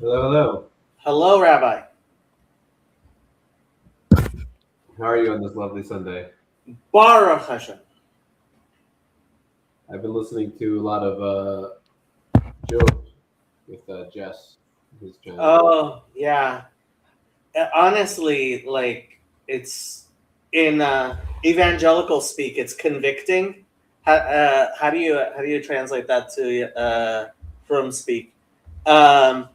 Hello, hello. Hello, Rabbi. How are you on this lovely Sunday? Baruch Hashem. I've been listening to a lot of Job with Jess, his channel. Oh, yeah. Honestly, like it's in evangelical speak, it's convicting. How do you translate that to from speak? Um,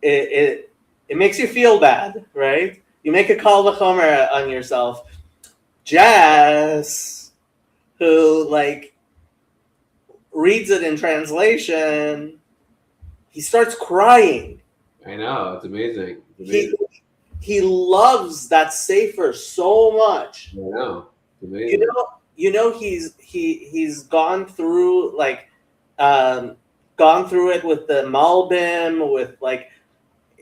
it makes you feel bad, right? You make a kal v'chomer on yourself. Jess, who like reads it in translation, he starts crying. I know, it's amazing. It's amazing. He loves that sefer so much. I know, it's amazing. He's gone through gone through it with the Malbim, with like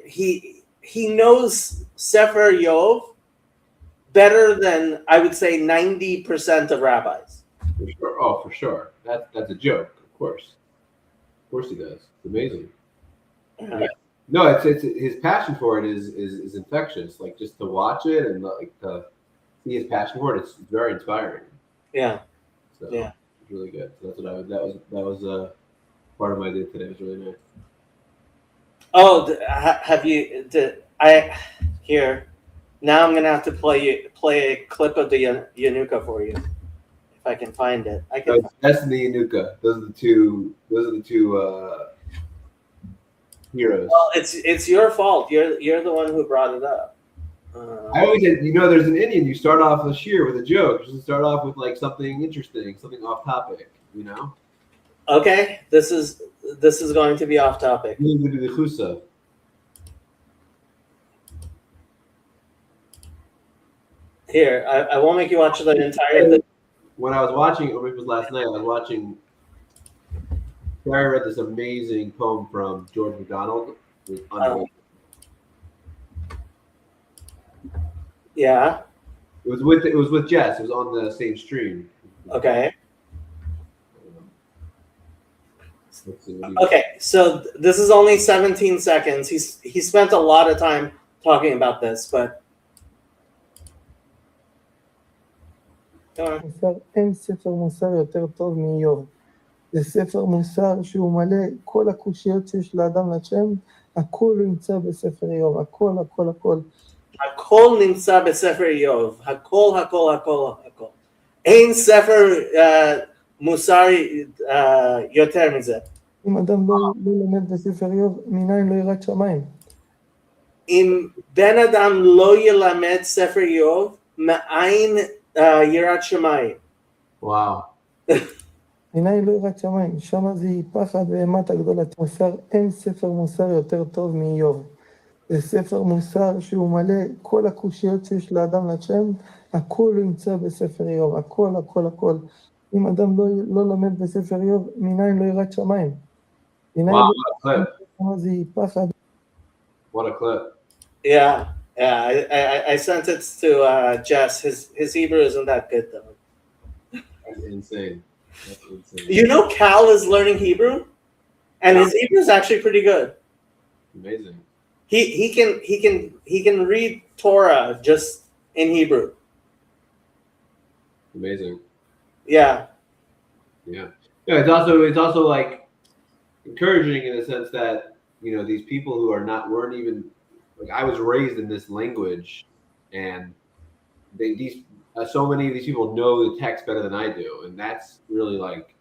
he knows Sefer Yov better than I would say 90% of rabbis. For sure. Oh, for sure. That's a joke, of course. Of course he does. It's amazing. Yeah. No, it's his passion for it is infectious. Like just to watch it and like to see his passion for it, it's very inspiring. Yeah. So Yeah. it's really good. So that's what that was part of my day today. It was really nice. Oh, have you? I here now? I'm gonna have to play a clip of the Yanuka for you if I can find it. I can. Destiny and Nuka. Those are the two. Those are the two heroes. Well, it's your fault. You're the one who brought it up. I always said, there's an Indian. You start off the shir with a joke. You start off with like something interesting, something off topic. Okay, this is going to be off topic. Here, I won't make you watch the entire thing. When I was watching, or maybe it was last night, I was watching. I read this amazing poem from George MacDonald. Yeah. It was with Jess. It was on the same stream. Okay. Okay, so this is only 17 seconds. He spent a lot of time talking about this, but אין ספר מוסר יותר טוב מאיוב. זה ספר מוסר שהוא מלא כל הקושיות שיש לאדם לשם, הכל נמצא בספר איוב, הכל. הכל נמצא בספר איוב, הכל. אין ספר מוסר יותר מזה. אם אדם לא לומד בספר איוב, מניין לא יראת שמיים. אם בן אדם לא ילמד ספר איוב, מאין יראת שמיים. וואו. מניין לא יראת שמיים, שמה זה פחד ואימת הגדולה. אין ספר מוסר יותר טוב מאיוב. זה ספר מוסר שהוא מלא כל הקושיות שיש לאדם לשם, הכל נמצא בספר איוב, הכל. אם אדם לא לומד בספר איוב, מניין לא יראת שמיים. Wow, what a clip. What a clip. Yeah, I sent it to Jess. His Hebrew isn't that good though. That's insane. You know, Cal is learning Hebrew, and his Hebrew is actually pretty good. Amazing. He can read Torah just in Hebrew. Amazing. Yeah. Yeah. It's also like encouraging in the sense that these people who weren't even like, I was raised in this language, and so many of these people know the text better than I do, and that's really like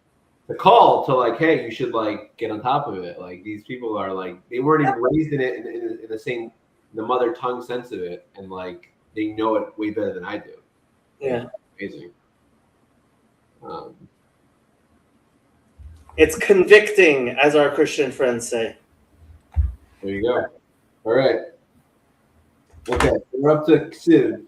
the call to like, hey, you should like get on top of it. Like these people are like, they weren't even raised in it in the mother tongue sense of it, and like they know it way better than I do. Yeah. Amazing. It's convicting, as our Christian friends say. There you go. All right. Okay, we're up to Ksiv.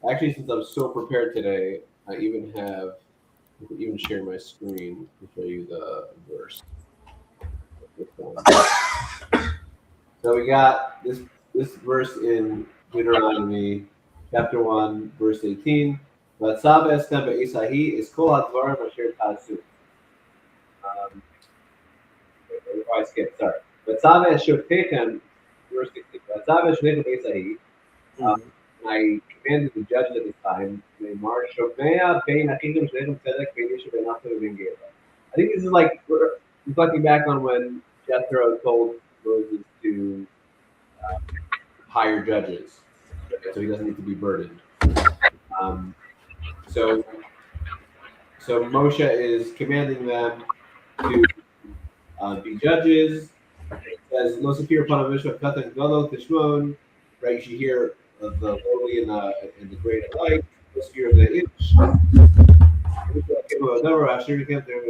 Actually, since I'm so prepared today, I could even share my screen to show you the verse. So we got this verse in Deuteronomy chapter 1, verse 18. I skipped. Sorry. Vatzava Shofechem, verse 16. Vatzava Shofechem Esahi. I commanded the judges at this time. I think this is like reflecting back on when Jethro told Moses to hire judges, so he doesn't need to be burdened. So Moshe is commanding them to be judges. It says, "Lo sapir upon Mishpat katan gadol tishmon." Right, you should hear of the lowly and the great alike. Lo sapir of the itch.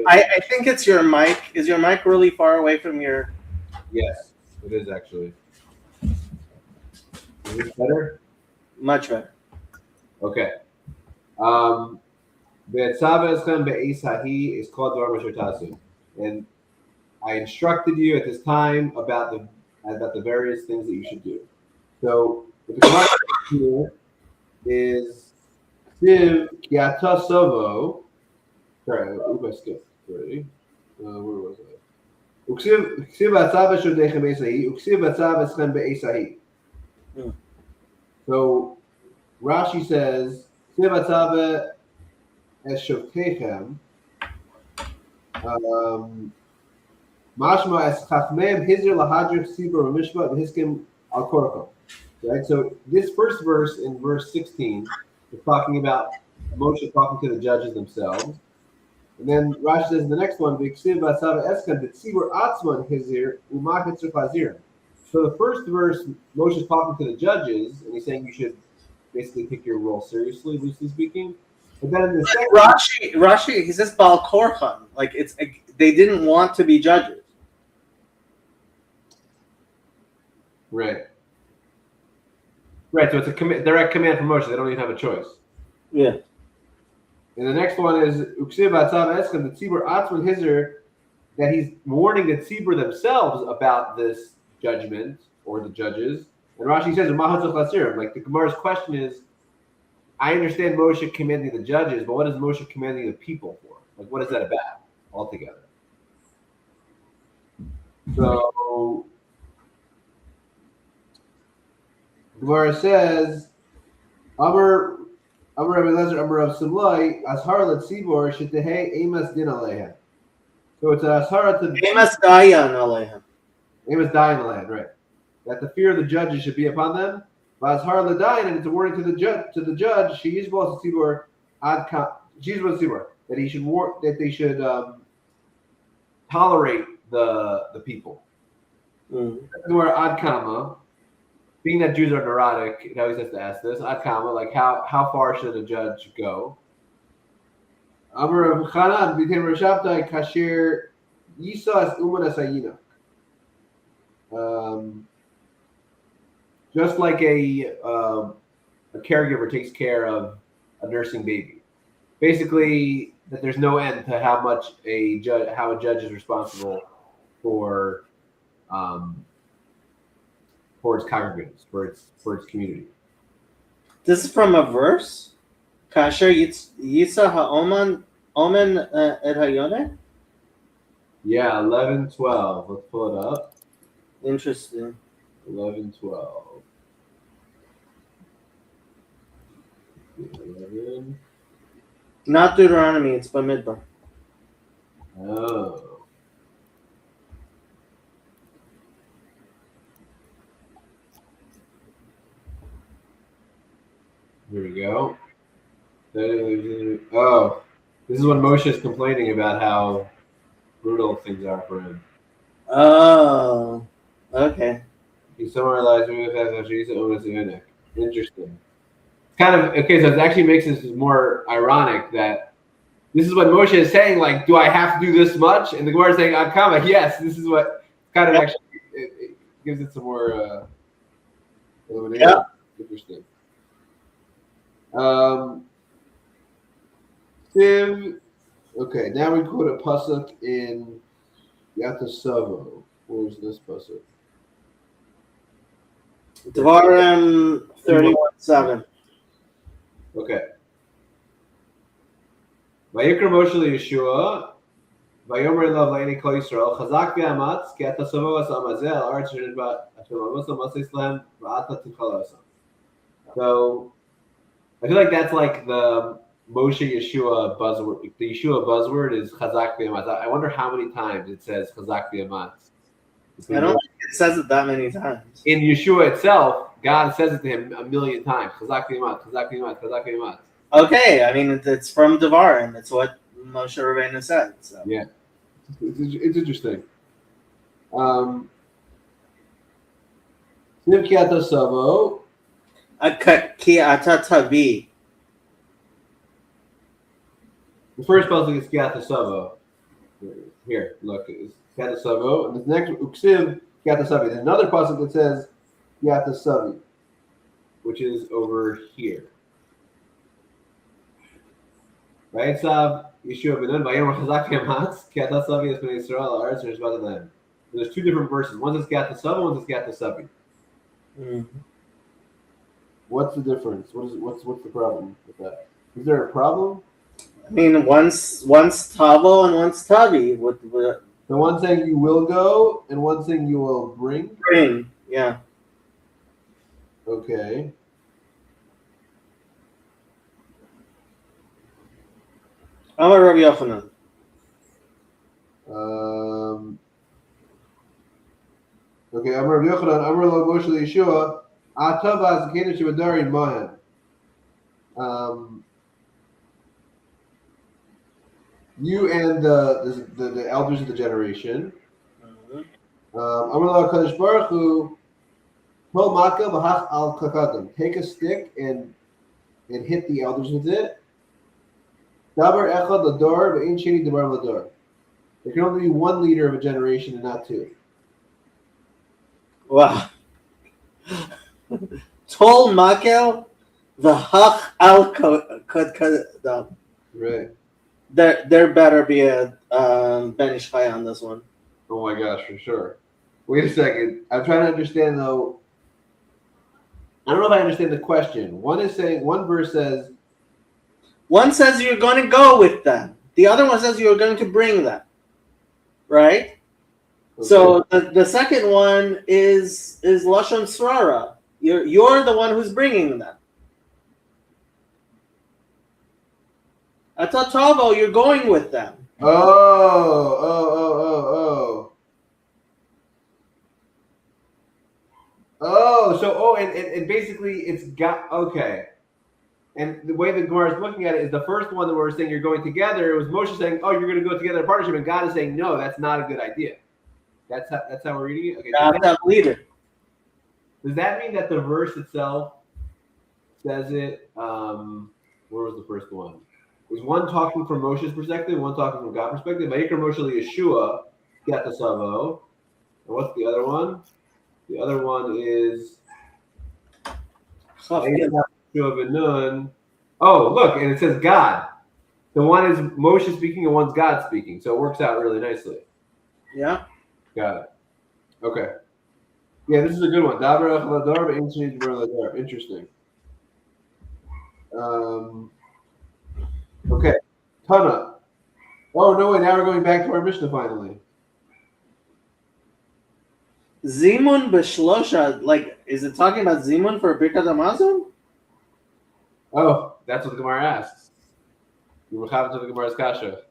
I think it's your mic. Is your mic really far away from your? Yes, it is actually. Is this better? Much better. Okay. Be'etzava eschem be'es hahi is called Dvar Masher Tasu. And I instructed you at this time about the various things that you should do. So what the Gemara here is Siv Kiata Sovo. Sorry, I skipped already. Where was I? Uksiv Batzava Shodechem Esahi. Uksiv Batzava Eschem Be'esahi. So Rashi says Uksiv Batzava Eshotechem. Mashma es chachmeim hizir lahadrich sibur mishpat v'hiskim al korachim. Right. So this first verse in verse 16 is talking about Moshe talking to the judges themselves, and then Rashi says in the next one v'ksiv b'asava eskan v'tzibur atzman hizir u'machet tzufazir. So the first verse Moshe is talking to the judges, and he's saying you should basically take your role seriously, loosely speaking. But then in the second Rashi he says Baal Korchan, like they didn't want to be judges. Right. Right, so it's a direct command from Moshe. They don't even have a choice. Yeah. And the next one is Uksiv Atzav Eskem, the Tzibur Atzman Hizr, that he's warning the Tzibur themselves about this judgment, or the judges. And Rashi says, like the Gemara's question is, I understand Moshe commanding the judges, but what is Moshe commanding the people for? Like, what is that about altogether? So Gemara says, Amar Rabbi Lezer, Amar Rav Simlai, Ashar Letzibor Shetehei Emas Din Alehem. So it's an Ashara to Emas Dayan Alehem. Emas Dayan Alehem, right? That the fear of the judges should be upon them. Ashar Ledayan, and it's a warning to the judge. She is both Tzibor Ad she's both Tzibor that he should that they should tolerate the people. That's where Ad Kama. Being that Jews are neurotic, it always has to ask this. Adkama, like how far should a judge go? Amar Rav Chanan b'tem Rashabtai kasher yisas uman asayina. Just like a caregiver takes care of a nursing baby. Basically, that there's no end to how a judge is responsible for its congregants, for its community. This is from a verse. Kasher Yisa Ha'oman Omen et Hayone? Yeah, 11:12. Let's pull it up. Interesting. 11:12. 11. Not Deuteronomy, it's Bamidbar. Oh. Here we go. Oh, this is when Moshe is complaining about how brutal things are for him. Oh, okay. He summarized interesting. Kind of okay, so it actually makes this more ironic that this is what Moshe is saying, like, do I have to do this much? And the Gemara is saying, Akama, yes, this is what kind of actually it gives it some more illumination. Yeah. Interesting. Okay, now we quote a pasuk in Yatasavo. What was this pasuk? Dvarim 31:7. Okay. Vayikra Moshe Yeshua, Vayomer love Laini Kol Yisrael Chazak v'amatz ki ata savo asam hazeh al aretz shenishbat Hashem avosam asay Islam v'ata tikol asam. So I feel like that's like the Moshe Yeshua buzzword. The Yeshua buzzword is Chazak v'amatz. I wonder how many times it says Chazak v'amatz. I don't think it says it that many times. In Yeshua itself, God says it to him a million times. Chazak v'amatz, Chazak v'amatz, Chazak v'amatz. Okay, I mean it's from Devarim. It's what Moshe Rabbeinu said. So. Yeah, it's interesting. Ki ata savo. Ki ata tavi. The first puzzle is Ki ata savo. Here, look, it's Ki ata savo, and the next uksiv Ki ata savi. There's another puzzle that says Ki ata savi, which is over here. Right, Sav Yeshua ben Nun. Vayom Chazak v'amatz ki ata savi es bnei Yisrael al aretz shenishbat lehem. There's two different verses. One says Ki ata savo, one says Ki ata savi. Mm-hmm. What's the difference? What's the problem with that? Is there a problem? I mean, one's Tavo and one's Tavi. What The one saying you will go and one saying you will bring? bring? Yeah. Okay. Amar Rabbi Yochanan. Okay, Amar Rabbi Yochanan, Amar Lo Moshe Yeshua, Ata v'azkenu shebadarim mahem. You and the elders of the generation. Amar Lo Kadosh Baruch Hu, Kol Maka v'hach al kakadim. Take a stick and hit the elders with it. Dabar echad lador v'ein sheni dabar lador. There can only be one leader of a generation and not two. Wow. Tol Makel v'hach al kadam. Right. There better be a Ben Ish Chai on this one. Oh my gosh, for sure. Wait a second. I'm trying to understand though. I don't know if I understand the question. One verse says. One says you're going to go with them. The other one says you're going to bring them. Right? Okay. So the second one is Lashon Srara. You're the one who's bringing them. Ata Tavo, you're going with them. And basically it's got, okay. And the way the Gemara is looking at it is the first one that we're saying you're going together, it was Moshe saying, oh, you're going to go together in partnership, and God is saying, no, that's not a good idea. That's how we're reading it? Okay. Does that mean that the verse itself says it, where was the first one? Was one talking from Moshe's perspective, one talking from God's perspective? Vayikra Moshe Yeshua, Ki ata savo. And what's the other one? The other one is Yeshua ben Nun. Oh, look, and it says God. The one is Moshe speaking and one's God speaking. So it works out really nicely. Yeah. Got it. Okay. Yeah, this is a good one. Interesting. Okay. Tana. Oh, no way. Now we're going back to our Mishnah finally. Zimun b'shlosha. Like, is it talking about Zimun for Birkat Hamazon? Oh, that's what the Gemara asks. You were having to the Gemara's kasha.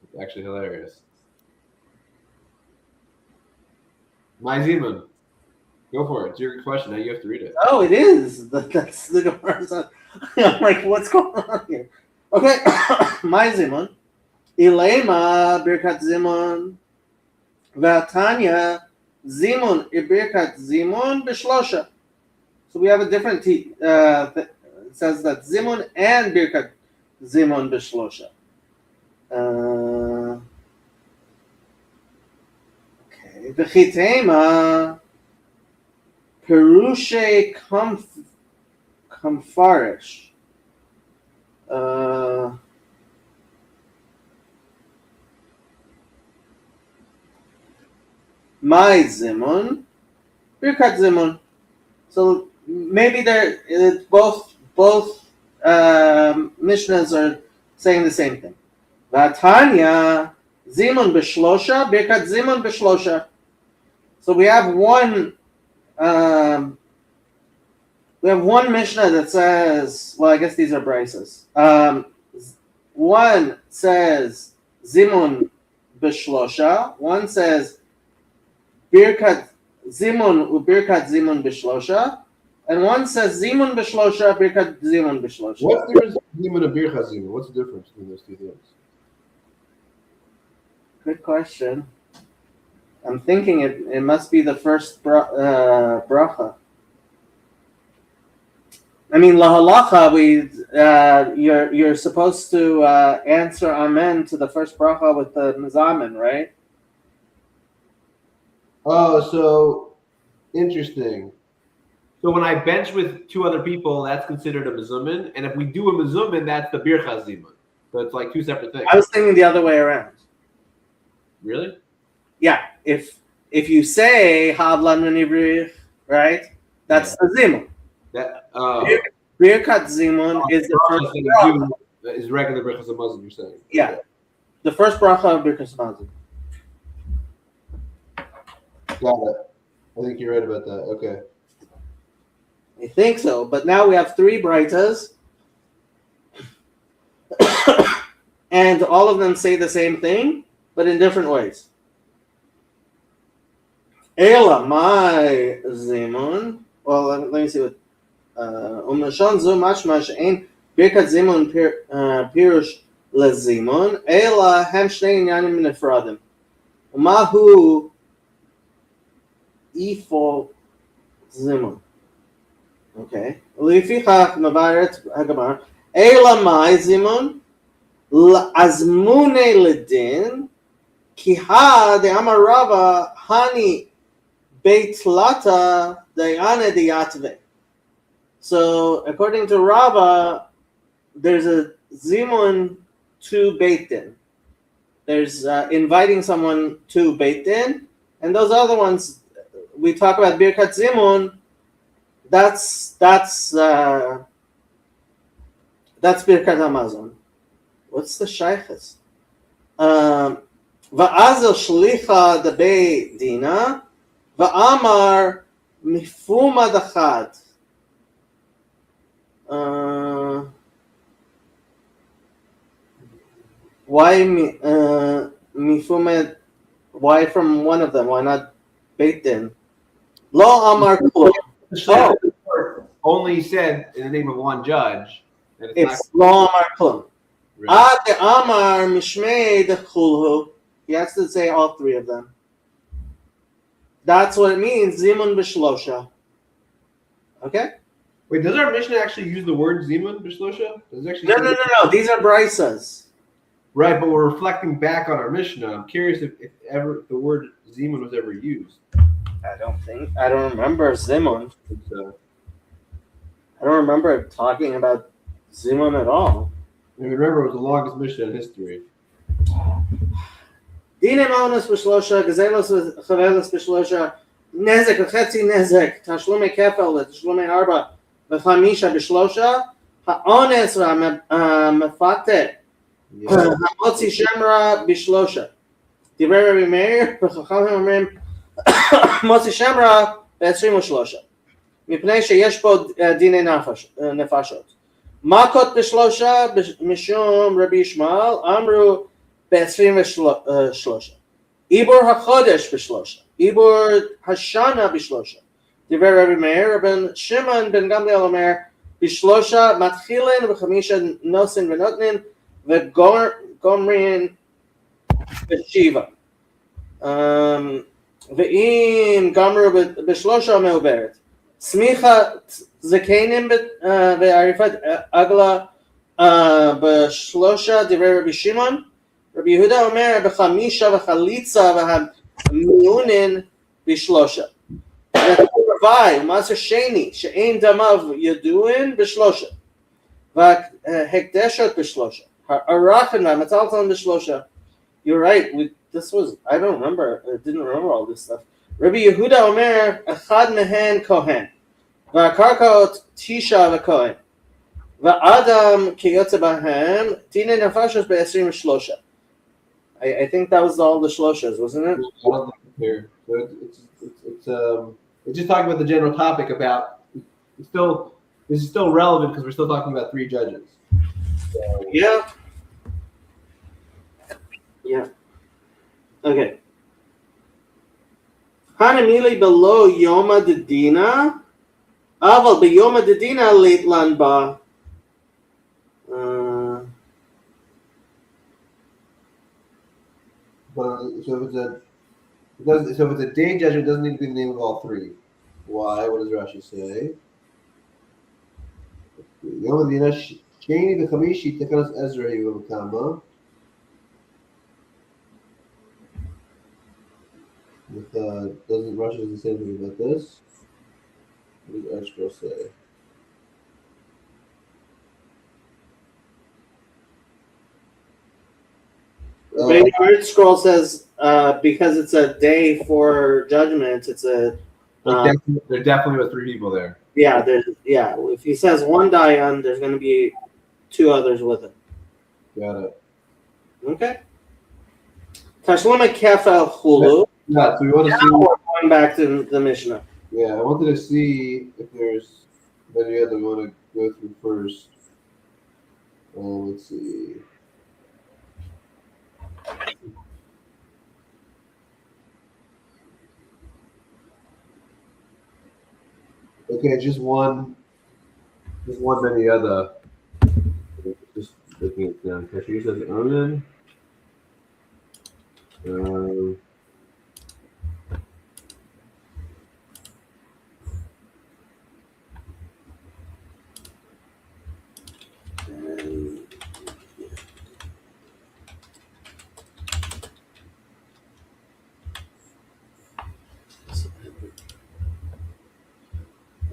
It's actually hilarious. My Zimun. Go for it. It's your question. Now you have to read it. Oh, it is. That's the Gemara's. I'm like, what's going on here? Okay. My Zimun. Ilema Birkat Zimun. V'atanya Zimun Birkat Zimun b'shlosha. So we have a different it says that Zimun and Birkat Zimun b'shlosha. Okay. V'chitema Perushe Kamfarish. My Zimun, Birkat Zimun. So maybe both Mishnahs are saying the same thing. Vatanya zimun b'shlosha birkat zimun b'shlosha. So we have one Mishnah that says, well, I guess these are brises. One says zimun b'shlosha. One says birkat zimun ubirkat zimun b'shlosha. And one says zimun b'shlosha, birkat zimun b'shlosha. What's the difference between zimun and birkat zimun? What's the difference between those two things? Good question. I'm thinking it must be the first bracha. I mean, lahalacha, you're supposed to answer amen to the first bracha with the mizamen, right? Oh, so interesting. So when I bench with two other people, that's considered a mezumin, and if we do a mezumin, that's the birchas zimun. So it's like two separate things. I was thinking the other way around. Really? Yeah, if you say havlan v'nivrich, right? That's the zimun. That Birkat zimun is the first bracha. Is regular birchas hamazon, you're saying? Yeah, Okay. the first bracha of birkat hamazon. Got it. I think you're right about that. Okay. I think so, but now we have three brightas, and all of them say the same thing, but in different ways. Ela my zimun. Well, let me see what. Umashon zu mashma she'ein birkat zimun pirush lezimun. Ela hem shnei inyanim nefradim. Umahu ifo zimun. Okay. Lefichach mavaret hagamar. Ela mai zimun azmune ledin kiha de amarava hani beit lata dayane diyatve. So according to Rava, there's a zimun to Beit Din. There's inviting someone to Beit Din, and those other ones we talk about birkat zimun. That's birkat hamazon. What's the shaykhs? Va'azel shlicha de Beit Dina va'amar mifuma dachad. Why mifumet? Why from one of them? Why not Beit Din? Lo amar kul. Only said in the name of one judge. And It's lo amar kul. Ad amar mishmei dechulhu. He has to say all three of them. That's what it means. Zimun b'shlosha. Okay. Wait, does our Mishnah actually use the word zimun b'shlosha? Does it actually No. These are brisas. Right, but we're reflecting back on our Mishnah. I'm curious if ever the word zimun was ever used. I don't remember zimun. I don't remember talking about zimun at all. I mean, remember, it was the longest Mishnah in history. Dine maunus b'shlosha, gazelos chavelos b'shlosha, nezek v'chetzi nezek, tashlumei kefel tashlumei arba, v'chamisha b'shlosha, ha'ones v'mefate, ha'motzi shemra b'shlosha. Divrei Rabbi Meir, v'chachamim omrim, motzi shemra b'esrim u'shlosha. מפני שיש פה דיני נפשות. מכות בשלושה משום רבי ישמעאל אמרו ב-23. עיבור החודש בשלושה. עיבור השנה בשלושה. דיבר רבי מאיר, רבן שמעון בן גמליאל אומר, בשלושה מתחילין וחמישה נוסין ונותנין וגומרין בשבע. ואם גמרו בשלושה מעוברת. סמיכה זקנים ועריפת עגלה בשלושה דברי רבי שמעון. רבי יהודה אומר בחמישה וחליצה והמיונין בשלושה. רבי ומעשר שני שאין דמיו ידועין בשלושה. והקדשות בשלושה. הרחן והמטלטלין בשלושה. You're right. I didn't remember all this stuff. Rabbi Yehuda Omer, Echad Mehen Kohen, V'Akarkot Tisha V'Kohen, ואדם כיוצא בהם, דיני נפשות ב-23. I think that was all the shloshas, wasn't it? I don't think it's here. So it's just talking about the general topic about. This is still relevant because we're still talking about 3 judges. So, Yeah. Okay. Hanamili below Yoma Dedina. Aval be Yoma Dedina late Lanba. so if it's a day judgment, it doesn't need to be the name of all 3. Why? What does Rashi say? Yom Adina Sheni v'Chamishi Tekanos Ezra Yivamkama. Doesn't Rashi doesn't say anything about this? What does Ezra say? Rainy Art Scroll says because it's a day for judgment, it's a. There definitely were 3 people there. Yeah, if he says 1 dayan, there's going to be 2 others with it. Got it. Okay. Tashlema kefel chulu. Yeah, so we want to see. We're going back to the Mishnah. Yeah, I wanted to see if there's any other we want to go through first. Let's see. Okay, just one many other. Just looking at them. Kasher says Onan.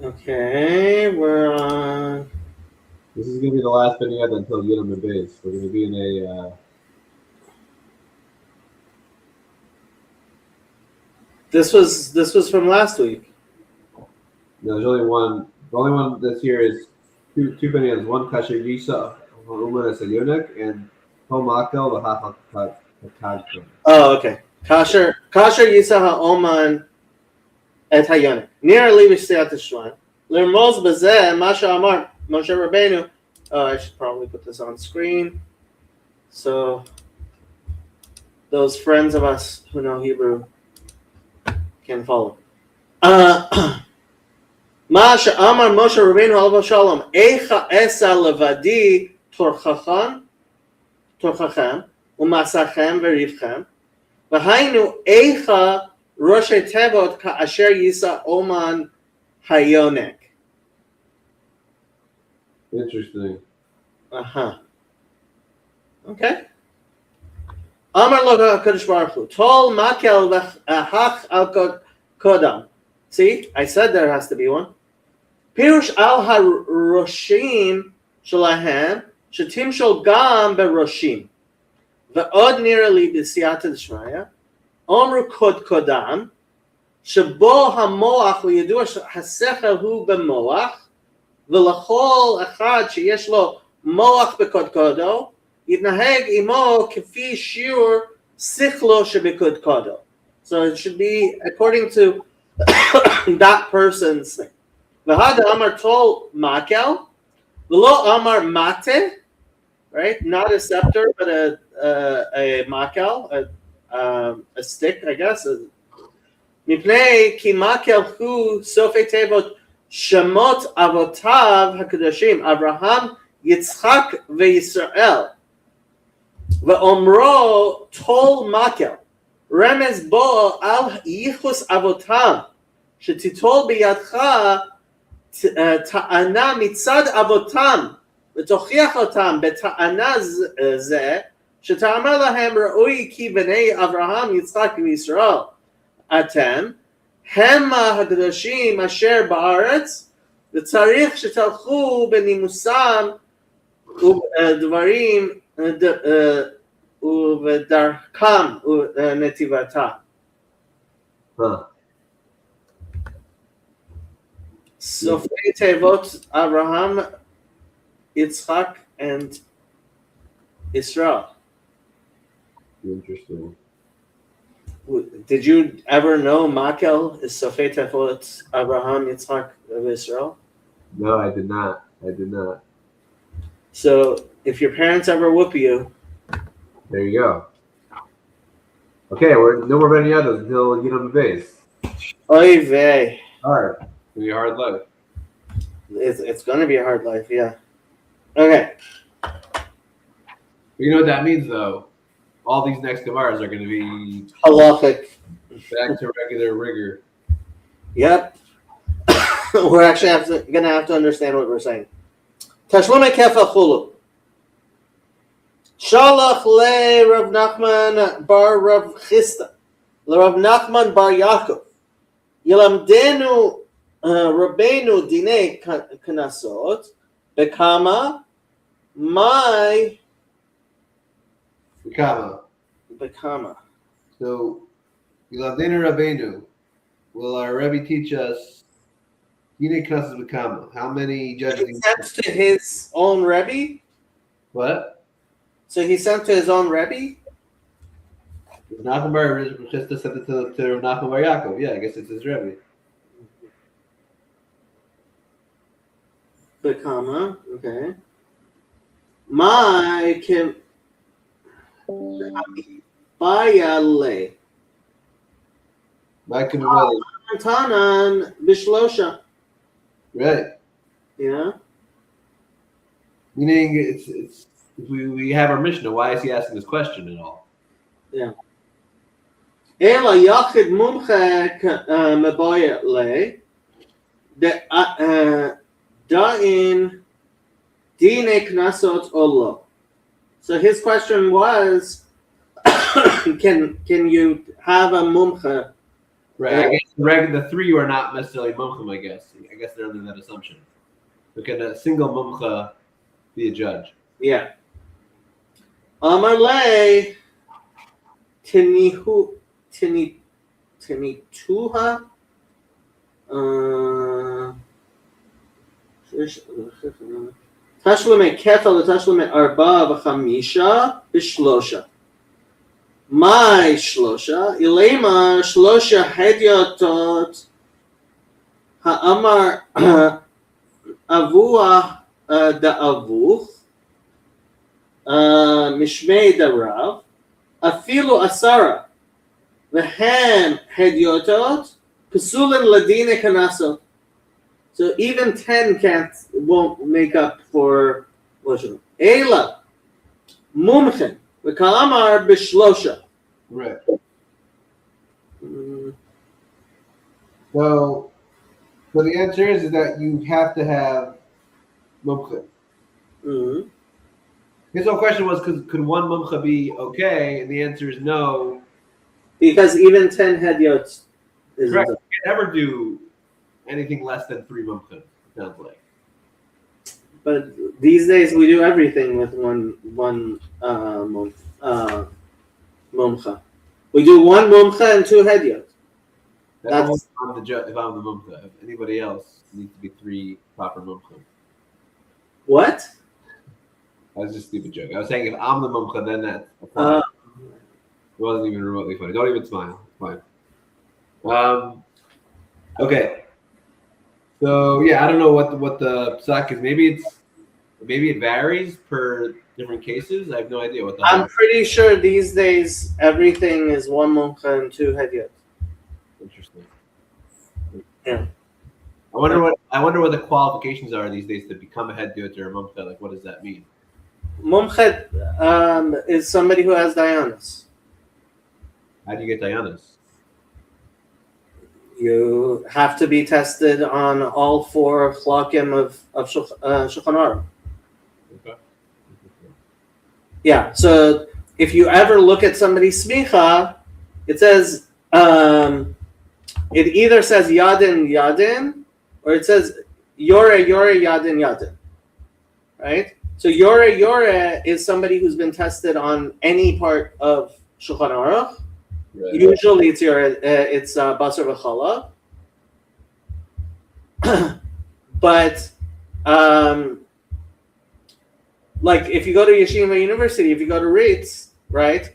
Okay, we're on. This is going to be the last vignette until Yidam and Base. We're going to be in a. This was from last week. No, there's only one. The only one that's here is two vignettes. One Kasher Yisa Uman as a eunuch and Homakel the. Oh, okay. Kasher Yisa ha'oman et hayonik. Near Levi Shteyat Shwan. Lermoz bezeh Masha Amar Moshe Rabbeinu. Oh, I should probably put this on screen, so those friends of us who know Hebrew can follow. Masha Amar Moshe Rabbeinu Alav Shalom. Eicha esa levadi torchachem umasachem verivchem. V'hainu eicha Roshei Tevot ka'asher yisa oman hayonek. Interesting. Okay. Amar lo HaKadosh Baruch Hu. Tol makel v'hach al kodam. See, I said there has to be one. Pirush al haroshim shalahem shetim shol gam beroshim. Ve'od nira li b'siyata d'shmaya. Omru kod kodam, shebo hamoach liyadua hasechel hu b'moach, v'lachol echad sheyesh lo moach b'kod kodo, yitnaheg imo kefi shiur sichlo shebekod kodo. So it should be according to that person's thing. V'hada amar tol makel, v'lo amar mate, right? Not a scepter, but a makel, a stick, I guess. Mipnei ki makel hu sofei tevot shemot avotav hakadoshim Abraham, Yitzchak veYisrael. Ve'omro tol makel remez bo al yichus avotam shetitol biyadcha ta'ana mitzad avotam v'tochiach otam beta'ana zeh. שתאמר להם ראוי כי בני אברהם יצחק וישראל אתם המה הקדושים אשר בארץ וצריך שתלכו בנימוסם ודברים ובדרכם ונתיבתם. סופי תיבות אברהם Yitzchak, and Israel. Interesting. Did you ever know Makel is Sofei Tefot Abraham, Yitzchak of Israel? No, I did not. I did not. So if your parents ever whoop you, There you go. Okay, we're no more any others until you know the base. oy vey. Hard. It's gonna be a hard life. It's going to be a hard life, yeah. Okay. You know what that means, though? All these next Gemaras are going to be Halachic. back to regular rigor. Yep. We're actually going to have to understand what we're saying. Tashlum kefa chulu. Shalach le Rav Nachman bar Rav Chisda. Le Rav Nachman bar Yaakov. Yilamdenu Rabbeinu dinei kanasot. Bekama my Bekama. So, Yilavdenu Rabbeinu, will our Rebbe teach us Yine Knasas Bekama? How many judges? He sent to his own Rebbe? What? So he sent to his own Rebbe? Nachman Bar Chisda sent it to Nachman Bar Yaakov. Yeah, I guess it's his Rebbe. Bekama, okay. My Kim Bayale. Mike Kimaveli. Tanan Bishlosha. Right. Yeah. Meaning, it's we have our Mishnah. Why is he asking this question at all? Yeah. Ela Yachid Mumche Mabayale. Da'in Dine Knasot Olo. So his question was, can you have a mumcha? Right. I guess the three are not necessarily mumchim. I guess they're under that assumption. But can a single mumcha be a judge? Yeah. Amarle Tinituha. Tashlume kefal tashlume arba v'chamisha b'shlosha. My shlosha ilema shlosha hedyotot ha'amar avua da'avuch mishmei darav afilu asara v'hem hedyotot pesulin ladine kanasot. So even 10 won't make up for Lashon. Ela mumchen v'kalamar b'shlosha. Right. So the answer is that you have to have mumcha. Mm-hmm. His whole question was, could one mumcha be okay? And the answer is no. Because even 10 hedyots is correct. You can never do anything less than 3 mumcha, it sounds like. But these days we do everything with one mumcha. We do 1 mumcha and 2 hedyot. That's if I'm the mumcha. If anybody else needs to be 3 proper mumcha. What? That was just a stupid joke. I was saying if I'm the mumcha, then that's it wasn't even remotely funny. Don't even smile. It's fine. Okay. So yeah, I don't know what the psak is. Maybe it varies per different cases. I have no idea what the. I'm pretty sure these days everything is 1 mumcha and 2 hedyot. Interesting. Yeah. I wonder what the qualifications are these days to become a hedyot or a mumcha. Like, what does that mean? Mumcha is somebody who has dayanas. How do you get dayanas? You have to be tested on all 4 chlakim of Shulchan Aruch. Okay. Yeah, so if you ever look at somebody's smicha, it says it either says yadin yadin or it says yore yadin yadin, right? So yore is somebody who's been tested on any part of Shulchan Aruch. Right. Usually it's basar v'chala, but like if you go to Yeshiva University, if you go to RITS, right,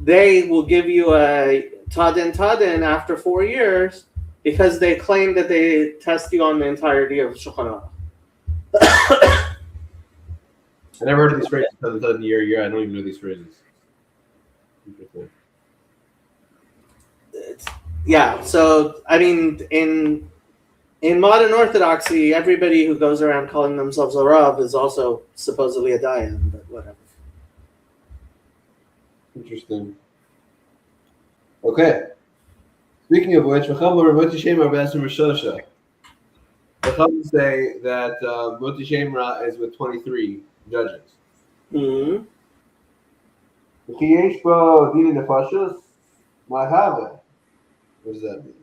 they will give you a Tadin after 4 years because they claim that they test you on the entirety of Shulchan Aruch. I never heard of these phrases until the year. I don't even know these phrases. Interesting. Yeah, so I mean, in modern Orthodoxy, everybody who goes around calling themselves a Rav is also supposedly a Dayan, but whatever. Interesting. Okay. Speaking of which, Moti Shemra Basim Rishosha. The Chacham say that Moti Shemra is with 23 judges. Mm-hmm. V'chi yesh bo dini nefashos, ma have. What does that mean?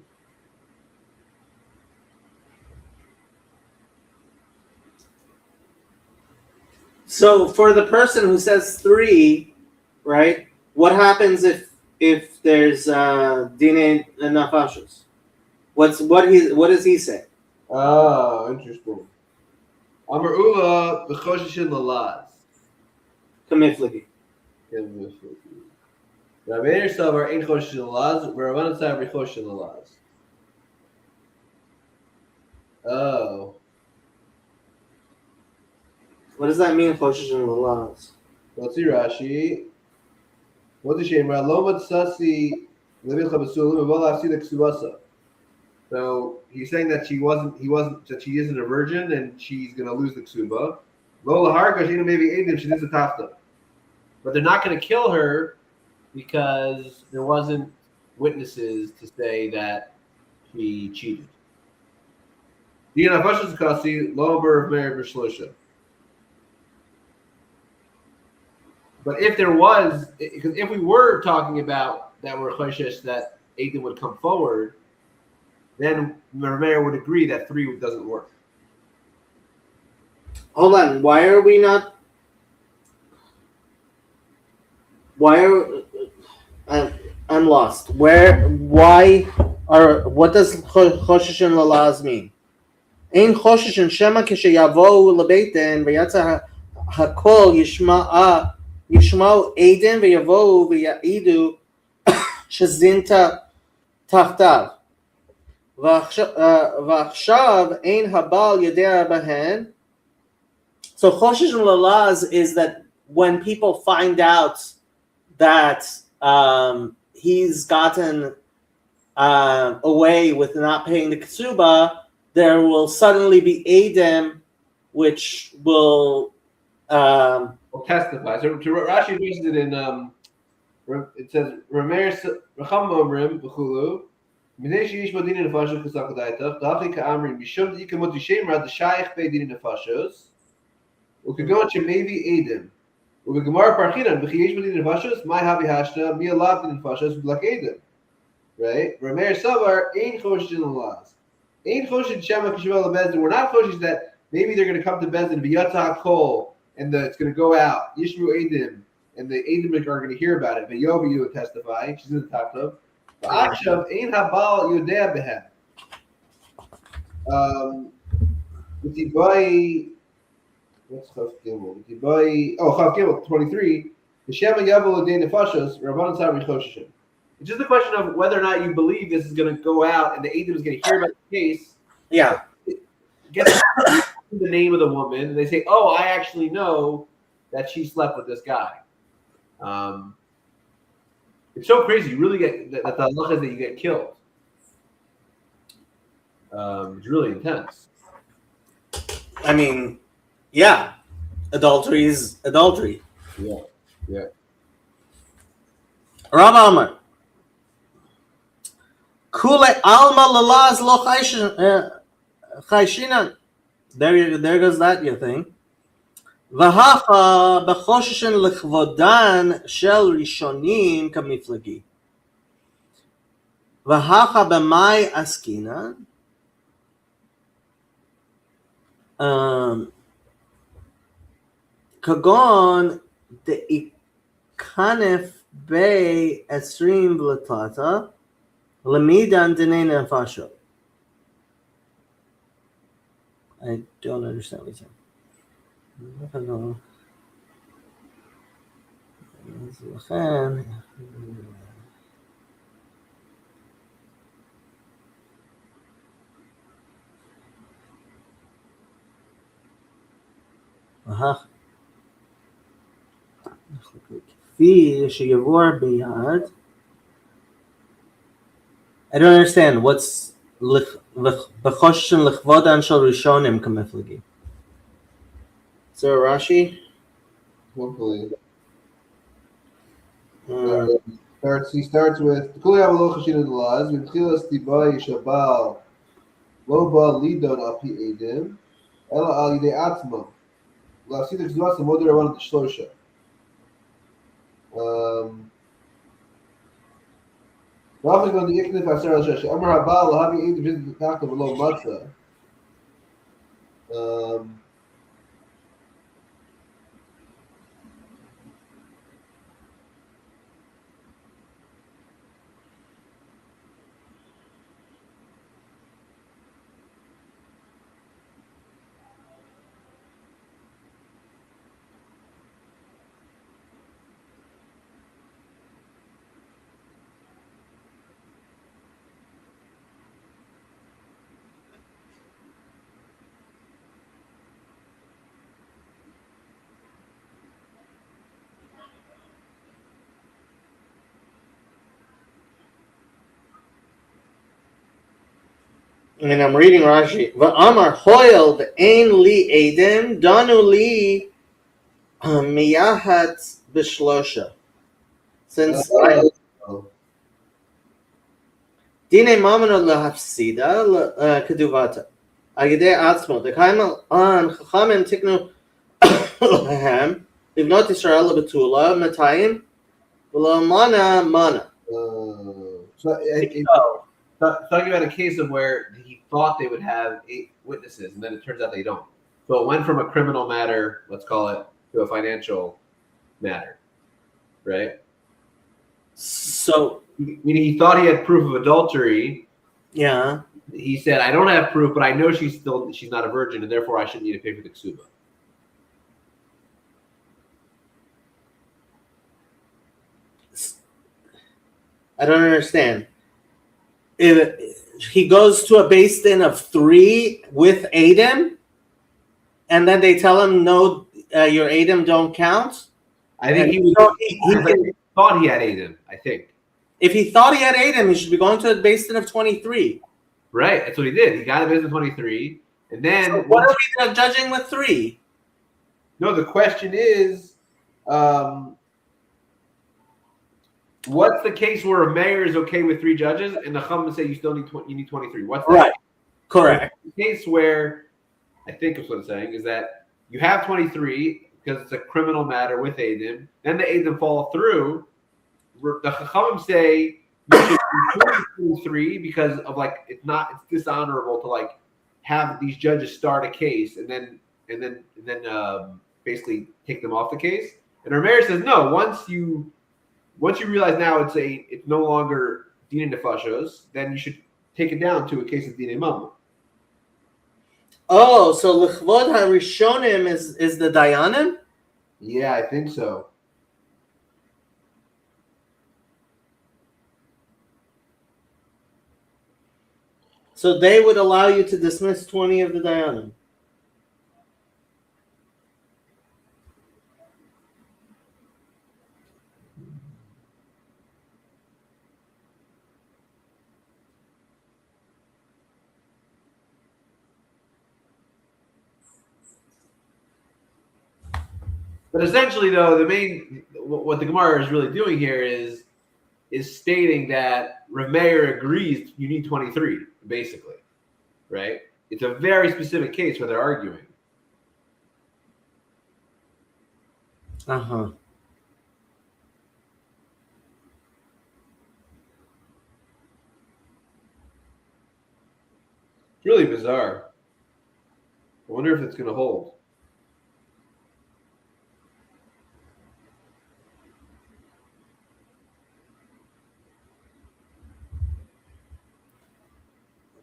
So for the person who says 3, right? What happens if there's Dine Nafashos? What does he say? Oh, interesting. Amar Ula b'choshishin lalaz. Kamiflagi. Rabbeinu Savar ein choshishin lalaz, v'Rabbanan Savar b'choshishin lalaz. Oh. What does that mean, Choshesh and Lalaz? Let's see Rashi. Moti Shemra lo matzasi levilcha b'sulim v'vol hafsida ksubasa. So he's saying that that she isn't a virgin and she's going to lose the ksuba. Lo laharka she maybe edim she is a tafta, but they're not going to kill her because there wasn't witnesses to say that she cheated. Dina Fashas Kasi lo ber meir b'shlusha. But if there was, because if we were talking about that we're choshesh that Aiden would come forward, then Rameir would agree that 3 doesn't work. Hold on. Why are we not? Why are I'm lost. Why are? What does Choshesh and Lalaz mean? Ein Choshesh and Shema k'sheyavo lebeiten v'yatza hakol yishma'u Aiden v'yavo v'ya'idu shezinta tachtav. V'achshav ein habal yodea bahen. So Choshesh and Lalaz is that when people find out that he's gotten away with not paying the ksuba, there will suddenly be Adam, which will testify. So Rashi mentions it in it says Rameir Racham Omrim b'chulu. Minei sheish bodini nefashos k'sakadaitach da'achi ka'amrim mishum dikamot yishemra d'shayich beidini nefashos u'kagon shemevi Adam. U'begemar parchinan v'chi yesh bodini nefashos my havi hashna mi alav dini nefashos v'lak Adam. Right? Rameir Savar ein choshesh in Lalaz. Ein choshesh shema k'shevel lebezdin. We're not choshesh that maybe they're going to come to Bezdin v'yatah kol and it's going to go out Yishmu Adam and the Adam are going to hear about it. But Yovi will testify. She's in the top of. Akshav ein habal yodea behem. What's Chav Gimel? Chav Gimel 23. The Shema Yavel Odei Nefashos Rabbanan Sav Richoshishim. It's just a question of whether or not you believe this is going to go out and the Adam is going to hear about the case. Yeah. Get the name of the woman and they say, "Oh, I actually know that she slept with this guy." It's so crazy. You really get that the halacha is that you get killed. It's really intense. I mean, yeah, adultery is adultery. Yeah. Rav Amar. Kule alma lalaz lo chayshinan. There goes that you think. V'hacha b'chosheshen l'chvodan shel rishonim kamiflagi. V'hacha b'may askinan. Kagon de ikanef bei esrim v'latata lemidan dinei nefashot. I don't understand what he's saying. לכן, כפי שיבואר ביד. I don't understand. What's בחושן לכבודן של ראשונים כמפלגים? Is there a Rashi? Hopefully. He starts with Kuli Avalo Chashin Laz, V'tchilas Tiba Yishabal, Lo Ba Lidon Al Pi Edim, Ela Al Yidei Atzma, L'Afsid Chizvas L'Mod Ravan T'Shlosha. Rafik on the Iknif Asher Al Shesh, Amar Habal L'Havi Edim Vizit T'Tachta V'Lo Matzah. And I'm reading Rashi. V'amar hoil v'ein li edim danu li miyahat b'shlosha. Since I dine mamano lahafsida keduvata. Agidei atzmo dekaim an chachamim tiknu lahem livnot Yisrael betula matayim v'lo mana. Talking about a case of where he thought they would have 8 witnesses, and then it turns out they don't. So it went from a criminal matter, let's call it, to a financial matter, right? So, meaning he thought he had proof of adultery. Yeah. He said, "I don't have proof, but I know she's not a virgin, and therefore I shouldn't need to pay for the ksuba." I don't understand. If he goes to a beis din of 3 with Adam, and then they tell him, no, your Adam don't count. I think he thought he had Adam. I think if he thought he had Adam, he should be going to a beis din of 23. Right, that's what he did. He got a beis din of 23, and then so what are we judging with 3? No, the question is, what's the case where a mayor is okay with 3 judges, and the Chacham say you still need 23? What's that? Right? Correct. The case where I think is what it's saying is that you have 23 because it's a criminal matter with Adam. Then the Adam fall through. The Chachamim say you should be 23 because of it's dishonorable to have these judges start a case and then basically take them off the case. And our mayor says no. Once you realize now it's no longer Dina Nefashos, then you should take it down to a case of Dina Mamma. Oh, so L'chvod HaRishonim is the Dayanim? Yeah, I think so. So they would allow you to dismiss 20 of the Dayanim? But essentially, though, what the Gemara is really doing here is stating that Rav Meir agrees you need 23, basically, right? It's a very specific case where they're arguing. Uh-huh. It's really bizarre. I wonder if it's going to hold.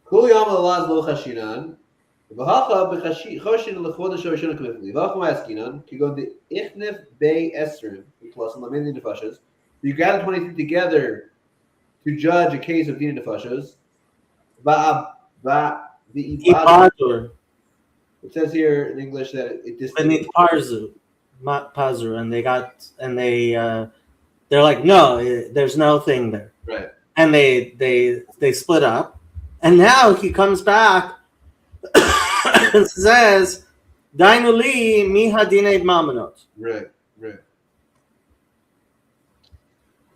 Kuli Amal Alaz Lo Chashinan. והכה בחושן לחודש הראשון הכלכלי, והכה מעסקינן, כגון דאיכנף בי עשרים, plus למדי נפשות, you gather 23 together to judge a case of dina nefashos. Ibadur. It says here in English that it Benit Parzu, and they're like, no, there's no thing there. Right. And they split up, and now he comes back and says, "Dainu li mi hadinei mamonot." Right.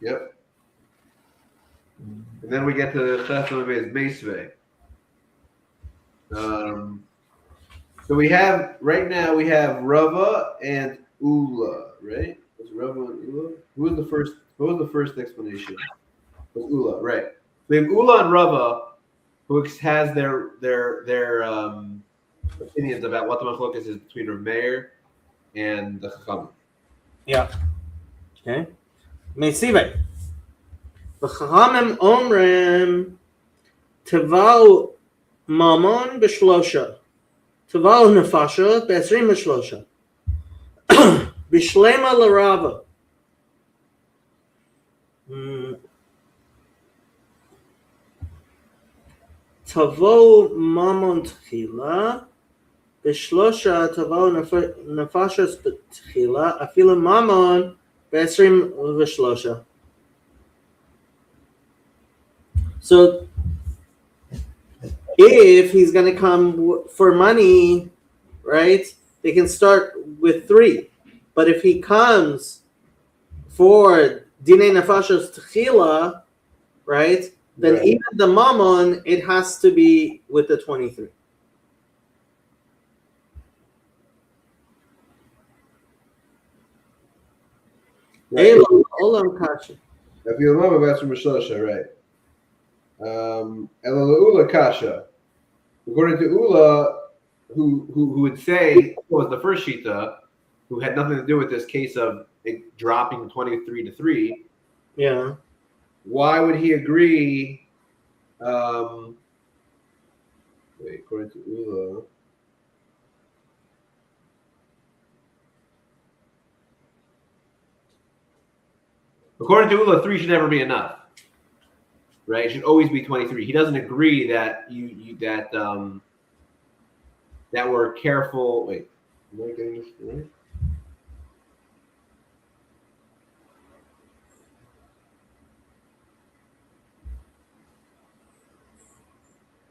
Yep. And then we get to Chesed Meisvei. So we have right now Rava and Ula, right? Was Rava and Ula? What was the first explanation? It was Ula, right? We have Ula and Rava, who has their opinions about what the machlokas is between Rav Meir and the Chachamim. Yeah. Okay. Meisvei. The Chachamim omrim tevau mamon b'shlosha. Tavau nefasha b'esrim b'shlosha. B'shlema l'rava. Tavau mamon tchila. B'shlosha tavau nefashas b'tchila. Afilu mamon b'esrim b'shlosha. So if he's going to come for money, right, they can start with 3. But if he comes for Dinei Nefashos Tchila, right, then even the Mammon, it has to be with the 23. Right. Olam Kasha. If you remember, that's from Mishlosha, right? Ula Kasha. According to Ula, who would say was the first Shita, who had nothing to do with this case of it dropping 23 to 3. Yeah. Why would he agree? According to Ula. According to Ula, 3 should never be enough. Right? It should always be 23. He doesn't agree that that we're careful. Wait, am I getting this right?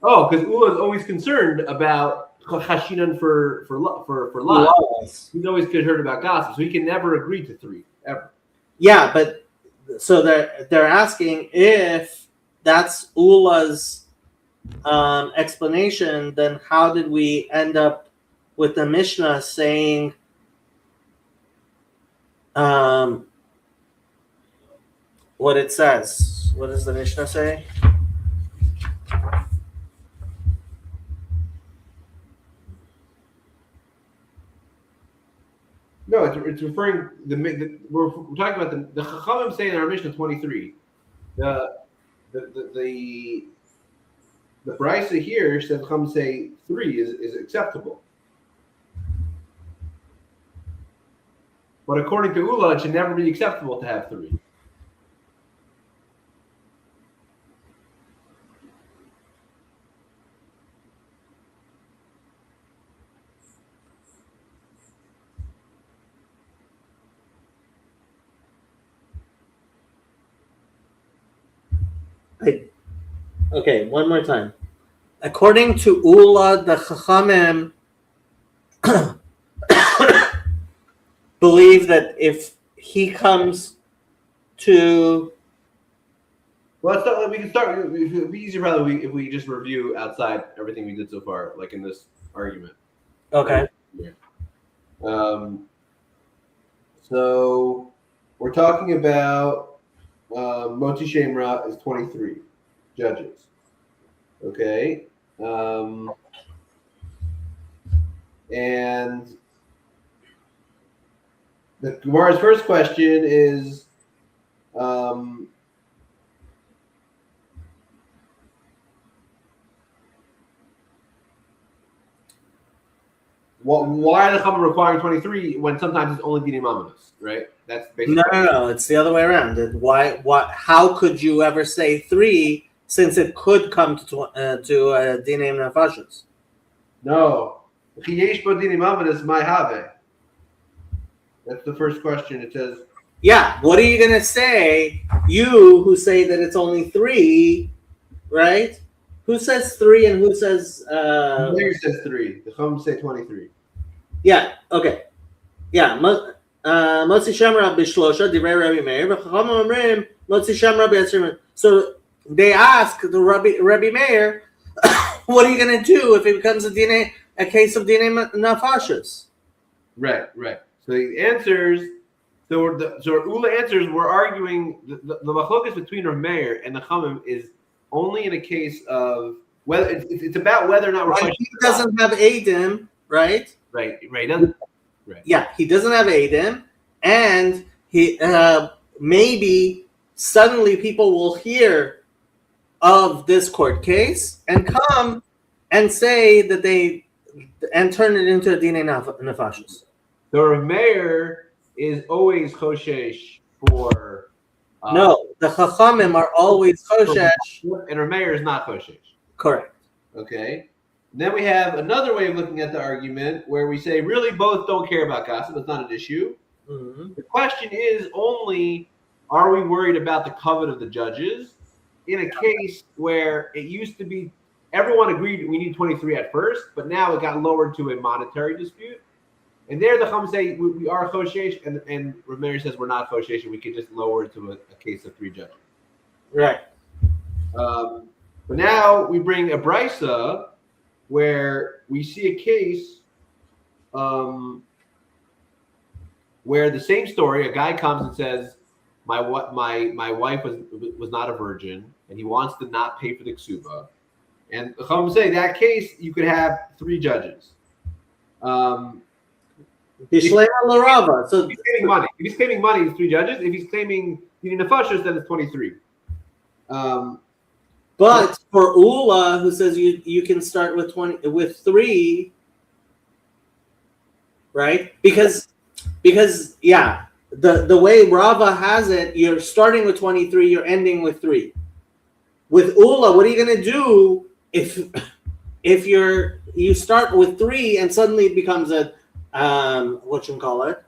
Oh, because Ula is always concerned about chashinan for lot. He's always concerned about gossip, so he can never agree to 3 ever. Yeah, but so they're asking if that's Ula's explanation, then how did we end up with the Mishnah saying what it says? What does the Mishnah say? No, it's referring we're talking about the Chachamim saying in our Mishnah 23. The Brisa here said Chachamim say 3 is acceptable. But according to Ula, it should never be acceptable to have 3. Okay, one more time. According to Ula, the Chachamim believe that if he comes to... Well, we can start. It would be easier probably if we just review outside everything we did so far, like in this argument. Okay. Yeah. So we're talking about Moti Shemra is 23 judges. Okay. And the Gemara's first question is why are the Chachamim requiring 23 when sometimes it's only Dinei Mamonos, right? That's basically No. It's the other way around. Why? How could you ever say 3 since it could come to Dinei Nefashos? No. Chiyesh bo Dinei Mamonos mai have. That's the first question. It says. Yeah. What are you gonna say? You who say that it's only 3, right? Who says 3 and who says? Meir says 3. The Chachamim say 23. Yeah. Okay. Yeah. Motzi Shamra b'shlosha divrei Rabbi Meir v'chachamim omrim Motzi Shamra b'yasrim. So they ask the Rabbi Meir, what are you going to do if it becomes a case of dinei nafashos? Right. So the answers. So Ula answers. We're arguing the machlokas between Rav Meir and the Chachamim is only in a case of whether it's about whether or not we're he doesn't have Adam, right? Right. Doesn't. Right. Yeah, he doesn't have Adam, and he maybe suddenly people will hear of this court case and come and say that and turn it into a dinei nefashos. So Rav Meir is always choshesh for. No, the Chachamim are always choshesh, and Rav Meir is not choshesh. Correct. Okay. And then we have another way of looking at the argument where we say really both don't care about gossip. It's not an issue. Mm-hmm. The question is only, are we worried about the covet of the judges in a case where it used to be everyone agreed we need 23 at first, but now it got lowered to a monetary dispute. And there the Chum say we are choshesh, and Rav Meir says we're not choshesh, and we could just lower it to a case of 3 judges. Right. But now we bring a brisa where we see a case where the same story, a guy comes and says, my wife was not a virgin, and he wants to not pay for the ksuba. And the Chum say that case you could have 3 judges. Bishlema l'Rava. So if he's claiming money, it's 3 judges. If he's claiming nefashos, then it's 23. But for Ula, who says you can start with 3, right? Because yeah, the way Rava has it, you're starting with 23, you're ending with 3. With Ula, what are you gonna do if you start with 3 and suddenly it becomes a what you call it?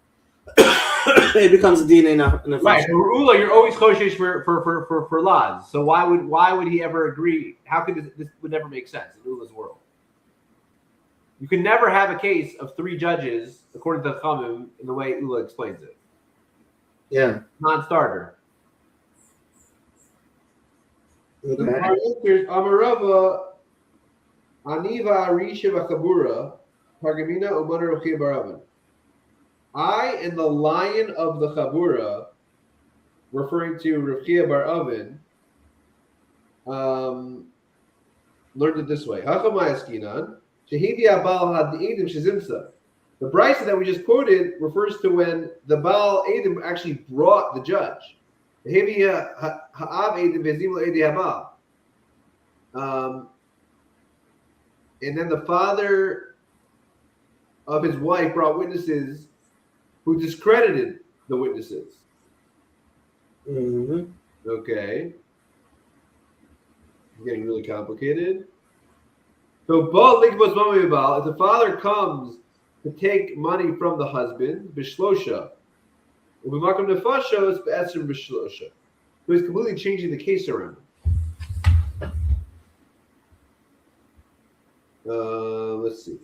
It becomes a dinei nefashos. Right. For Ula, you're always choshesh for laws. So why would he ever agree? How could this would never make sense in Ula's world? You can never have a case of 3 judges according to the Chachamim in the way Ula explains it. Yeah. Non-starter. Okay. Amarava Aniva Arisha V'Chabura Pargamina Umar Ruchia Baravan. I and the lion of the Chabura, referring to Rav Chia bar Avin, learned it this way. The brisa that we just quoted refers to when the Baal Edim actually brought the judge. And then the father of his wife brought witnesses who discredited the witnesses. Mm-hmm. Okay. It's getting really complicated. So, if the father comes to take money from the husband, bishlosha, so he's completely changing the case around. Let's see.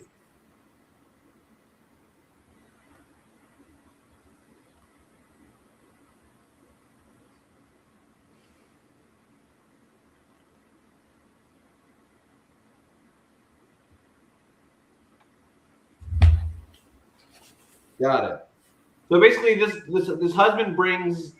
Got it. So basically, this husband brings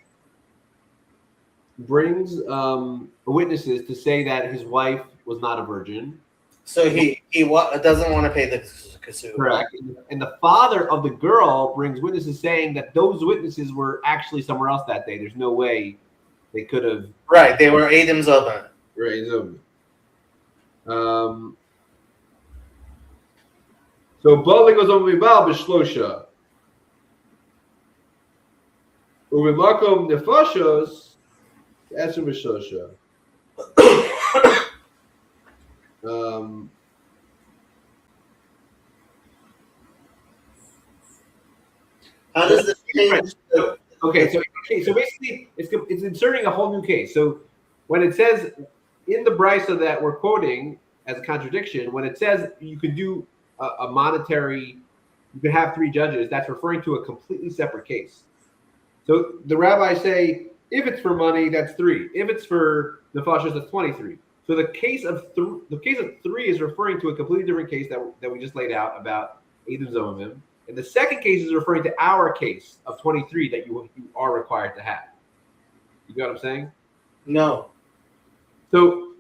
witnesses to say that his wife was not a virgin. So he doesn't want to pay the kasuba. Correct. And the father of the girl brings witnesses saying that those witnesses were actually somewhere else that day. There's no way they could have. Right. They were Adam Zoban. Right. So Bali goes over Mibal b'shlosha. Ubimakom nefashos Esher b'shlosha. How does this change? Okay, so basically, it's inserting a whole new case. So when it says in the brisa that we're quoting as a contradiction, when it says you could do a monetary, you could have 3 judges, that's referring to a completely separate case. So the rabbis say if it's for money, that's 3. If it's for nefashos, that's 23. So the case of 3 is referring to a completely different case that we just laid out about Edom Zomim. And the second case is referring to our case of 23 that you are required to have. You got what I'm saying? No. So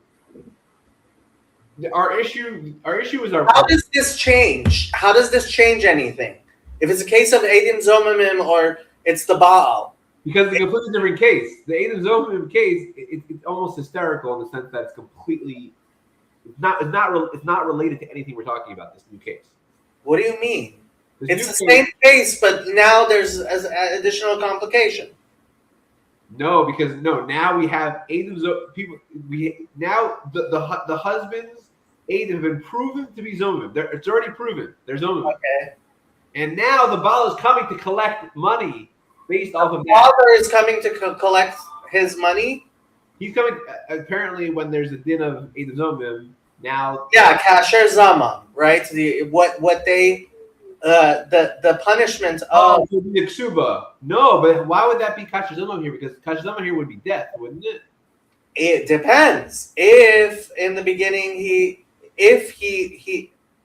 our issue is our. How does this change? How does this change anything? If it's a case of Edom Zomimim or it's the Baal. Because it's a completely different case. The Edom Zomim case, it's almost hysterical in the sense that it's completely it's not related to anything we're talking about. This new case. What do you mean? It's the same case, but now there's an additional complication. No, because now we have Edom people. Now the husbands Edom have been proven to be Zomim. It's already proven they're Zomim. Okay. And now the Baal is coming to collect money based off of that. The father is coming to collect his money. He's coming apparently when there's a din of Edom Zomim. Now. Yeah, kasher zaman, right? What they. The punishment of the ksuba. No, but why would that be kasher zomim here? Because kasher zomim here would be death, wouldn't it? It depends. If in the beginning he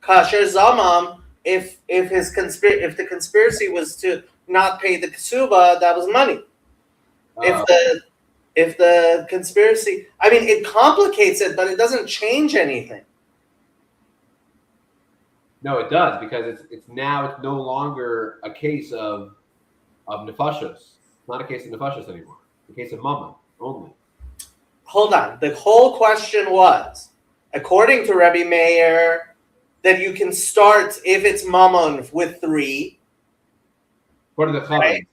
kasher zamam, if the conspiracy was to not pay the ksuba, that was money. If the conspiracy, I mean, it complicates it, but it doesn't change anything. No, it does, because it's no longer a case of nefashos. It's not a case of nefashos anymore. It's a case of mammon only. Hold on. The whole question was, according to Rabbi Meir, that you can start if it's mammon with 3. What are the chaman? Right?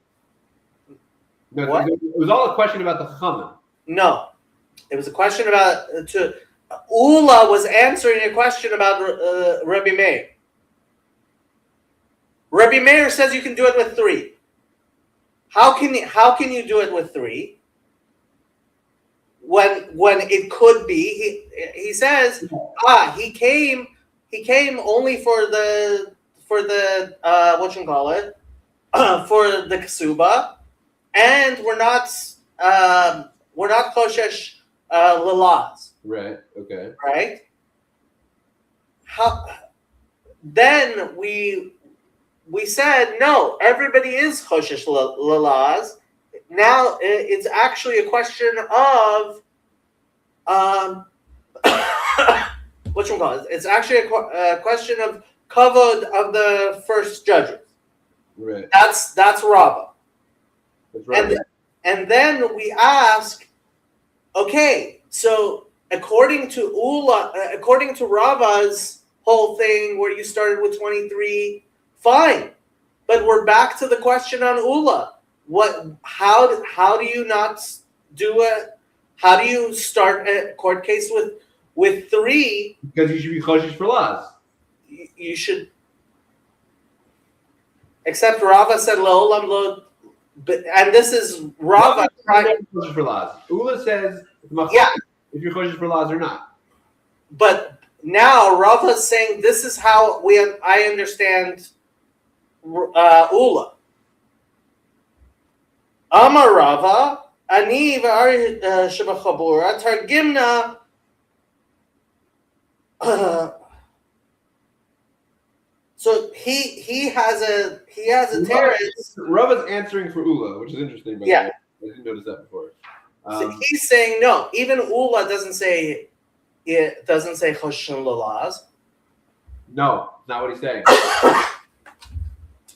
No, What? it was all a question about the chaman. No, it was a question about Ula was answering a question about Rabbi Meir. Rabbi Meir says you can do it with 3. How can you do it with 3? When it could be, he says, he came only for the whatchamacallit, for the ksuba, and we're not koshesh lalaz. Right. Okay. Right. How? Then we said no. Everybody is choshesh lalaz. Now it's actually a question of whatchamacallit. It's actually a question of kavod of the first judges. Right. That's Rabbah. That's right. And then we ask, okay, so according to Rabbah's whole thing where you started with 23, fine. But we're back to the question on Ula. How do you not do it? How do you start a court case with 3? Because you should be choshesh for laz. You should, except Rava said La'olam lo. And this is Rava. For laz. Ula says, yeah, if you're choshesh for laz or not. But now Rava is saying this is how I understand Ula. Amar Rava, ani v'ari shebachabura targimna. So he has a terrorist. Rava's answering for Ula, which is interesting. By the way. I didn't notice that before. So he's saying no. Even Ula doesn't say choshen lalaz. No, not what he's saying.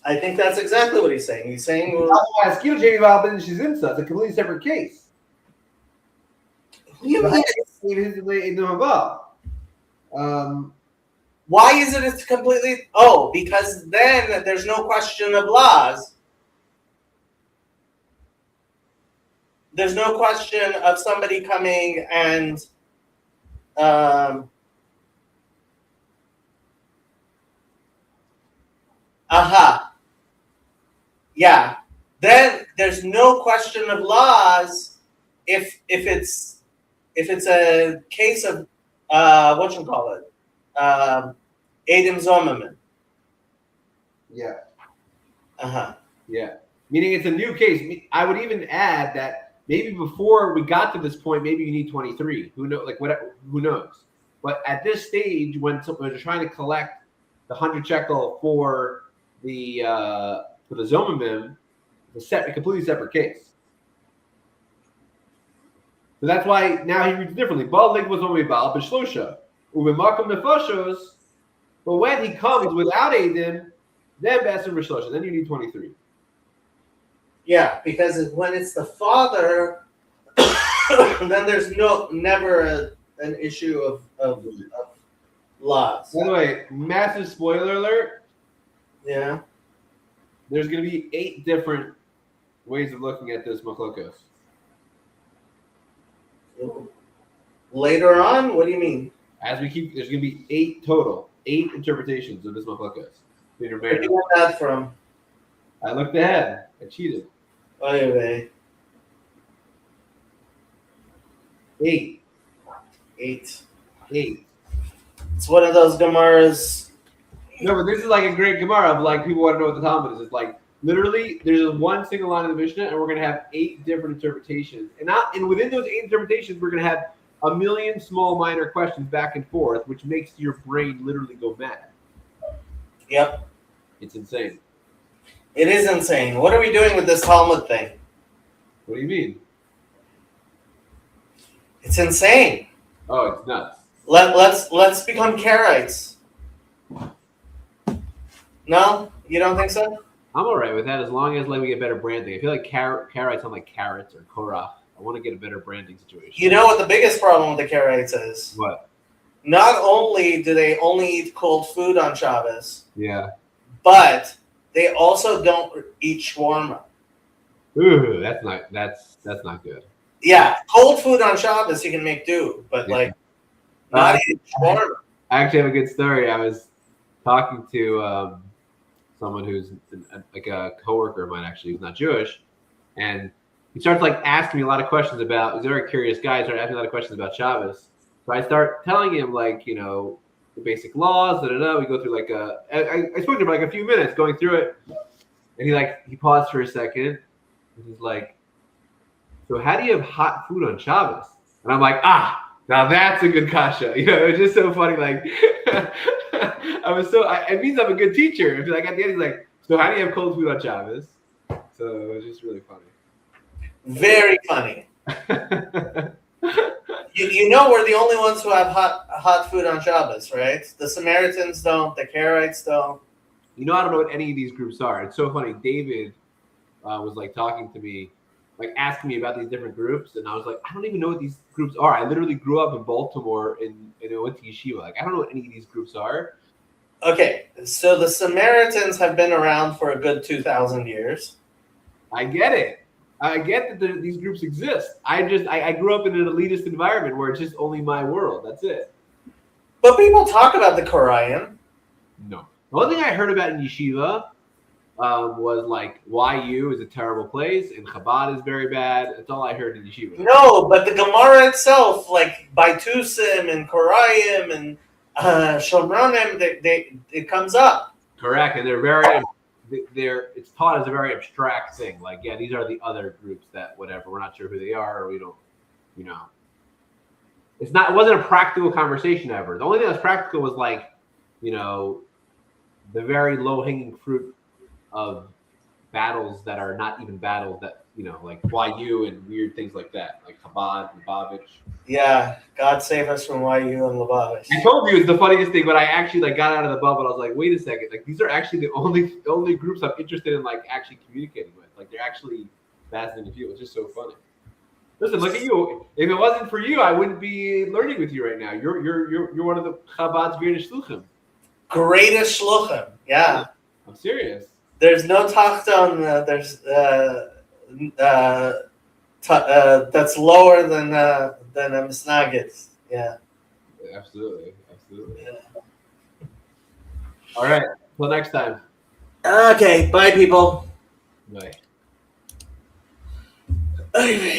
I think that's exactly what he's saying. He's saying it's a completely separate case. you mean? Why is it completely? Oh, because then there's no question of laws. There's no question of somebody coming and yeah. Then there's no question of laws if it's a case of whatchamacallit, Adam Zommerman. Yeah. Yeah. Meaning it's a new case. I would even add that maybe before we got to this point, maybe you need 23. Who knows? Like what? Who knows? But at this stage, when they're trying to collect the 100 shekel for the Zomamim, it's a completely separate case. So that's why now he reads differently. But when he comes without Adim, then Be'eser B'Shlosha. Then you need 23. Yeah, because when it's the father, then there's never an issue of laws. By the way, massive spoiler alert. Yeah. There's going to be 8 different ways of looking at this machlokos. Later on? What do you mean? As we keep, there's going to be 8 total, 8 interpretations of this machlokos. Where did you get that from? I looked ahead. I cheated. Anyway. 8. It's 8. one of those Gemaras. No, but this is like a great Gemara of like people want to know what the Talmud is. It's like literally there's just one single line of the Mishnah, and we're going to have 8 different interpretations. And within those 8 interpretations, we're going to have a million small minor questions back and forth, which makes your brain literally go mad. Yep. It's insane. It is insane. What are we doing with this Talmud thing? What do you mean? It's insane. Oh, it's nuts. Let's become Karaites. No? You don't think so? I'm all right with that as long as like we get better branding. I feel like Karaites sound like carrots or Korach. I want to get a better branding situation. You know what the biggest problem with the Karaites is? What? Not only do they only eat cold food on Shabbos, Yeah. but they also don't eat shawarma. Ooh, that's not good. Yeah, cold food on Shabbos you can make do, but like not eat shawarma. I actually have a good story. I was talking to someone who's like a coworker of mine, actually, who's not Jewish, and he starts like asking me a lot of questions about. He's a very curious guy. He started asking me a lot of questions about Shabbos. So I start telling him like, you know, the basic laws. We go through like I spoke to him for like a few minutes going through it, and he paused for a second, and he's like, "So how do you have hot food on Shabbos?" And I'm like, now that's a good kasha. You know, it's just so funny. Like, it means I'm a good teacher. Like at the end, he's like, "So how do you have cold food on Shabbos?" So it was just really funny. Very funny. You know we're the only ones who have hot food on Shabbos, right? The Samaritans don't. The Karaites don't. You know, I don't know what any of these groups are. It's so funny. David was like talking to me, like asking me about these different groups, and I was like, I don't even know what these groups are. I literally grew up in Baltimore and I went to yeshiva. Like, I don't know what any of these groups are. Okay, so the Samaritans have been around for a good 2,000 years. I get it. I get that these groups exist. I grew up in an elitist environment where it's just only my world. That's it. But people talk about the Korayim. No. The only thing I heard about in yeshiva was like YU is a terrible place and Chabad is very bad. That's all I heard in yeshiva. No, but the Gemara itself, like Baitusim and Korayim and Shomronim, it comes up. Correct, and it's taught as a very abstract thing. Like, yeah, these are the other groups that whatever. We're not sure who they are, or we don't, you know. It wasn't a practical conversation ever. The only thing that was practical was like, you know, the very low-hanging fruit of battles that are not even battles that, you know, like YU and weird things like that, like Chabad and Lubavitch. Yeah, God save us from YU and Lubavitch. I told you it's the funniest thing, but I actually like got out of the bubble. I was like, wait a second, like these are actually the only groups I'm interested in like actually communicating with. Like they're actually fascinating to you. It's just so funny. Listen, look at you. If it wasn't for you, I wouldn't be learning with you right now. You're one of the Chabad's greatest shluchim. greatest shluchim. Yeah. I'm serious. There's no tachton. That's lower than a misnagid. Yeah. Absolutely. Absolutely. Yeah. All right. Till next time. Okay. Bye, people. Bye. Bye.